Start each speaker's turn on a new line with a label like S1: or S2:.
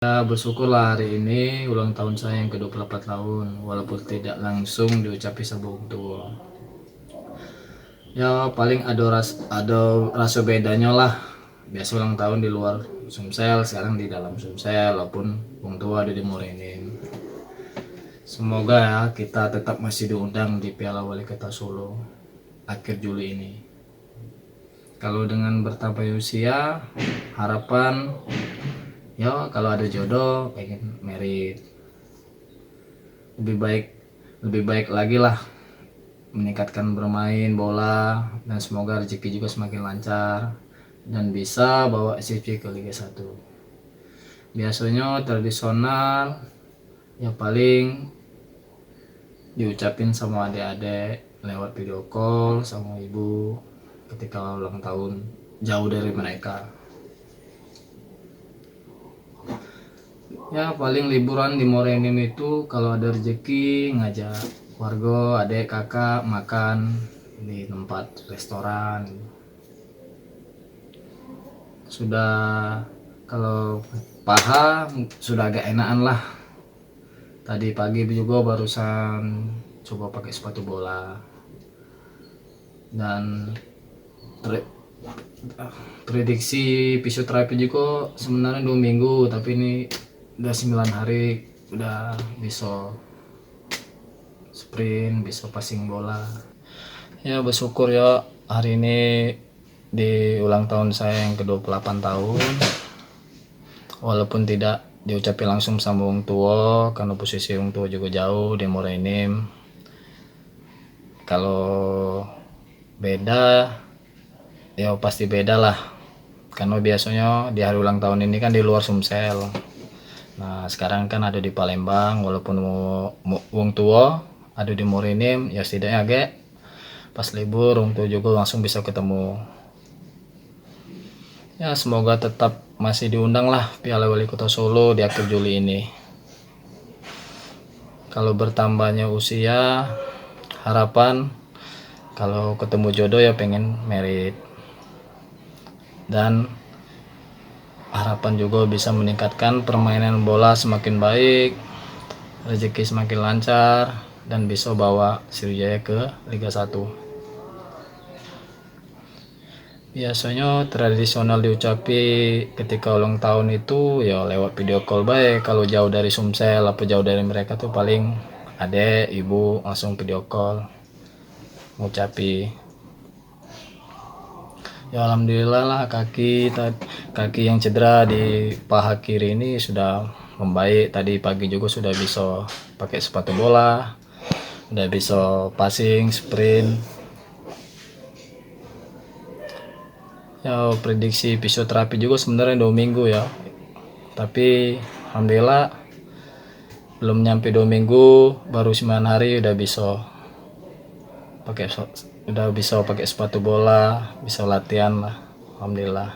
S1: Ya, bersyukurlah hari ini ulang tahun saya yang ke-28 tahun, walaupun tidak langsung diucapi sebelum tua. Ya, paling ada rasa bedanya lah. Biasa ulang tahun di luar Sumsel, sekarang di dalam Sumsel, walaupun ulang tua ada di Morenin. Semoga ya kita tetap masih diundang di Piala Wali Kota Solo akhir Juli ini. Kalau dengan bertambah usia, harapan ya kalau ada jodoh pengen merit, lebih baik lagi lah, meningkatkan bermain bola, dan semoga rezeki juga semakin lancar dan bisa bawa SCP ke Liga 1. Biasanya tradisional ya paling diucapin sama adik-adik lewat video call sama ibu ketika ulang tahun jauh dari mereka. Ya paling liburan di Morenin itu kalau ada rezeki ngajak warga, adik, kakak makan di tempat restoran. Sudah kalau paha sudah agak enakan lah. Tadi pagi juga barusan coba pakai sepatu bola. Dan prediksi fisioterapi juga sebenarnya 2 minggu, tapi ini udah 9 hari udah bisa sprint, bisa passing bola. Ya bersyukur ya hari ini di ulang tahun saya yang ke-28 tahun, walaupun tidak diucapin langsung sama orang tua karena posisi orang tua juga jauh di Morenim. Kalau beda ya pasti beda lah, karena biasanya di hari ulang tahun ini kan di luar Sumsel. Nah sekarang kan ada di Palembang, walaupun wong tua ada di Morenim, ya setidaknya agak pas libur wong tua juga langsung bisa ketemu. Ya semoga tetap masih diundang lah Piala Wali Kota Solo di akhir Juli ini. Kalau bertambahnya usia, harapan kalau ketemu jodoh ya pengen merit, dan harapan juga bisa meningkatkan permainan bola semakin baik, rezeki semakin lancar, dan bisa bawa Sriwijaya ke Liga 1. Biasanya tradisional diucapi ketika ulang tahun itu ya lewat video call baik. Kalau jauh dari Sumsel apa jauh dari mereka tuh paling adek, ibu langsung video call ngucapi. Ya alhamdulillah lah, kaki yang cedera di paha kiri ini sudah membaik. Tadi pagi juga sudah bisa pakai sepatu bola, udah bisa passing, sprint. Ya prediksi fisioterapi juga sebenarnya 2 minggu ya, tapi alhamdulillah belum nyampe 2 minggu, baru 9 hari udah bisa pakai sepatu bola, bisa latihan lah, alhamdulillah.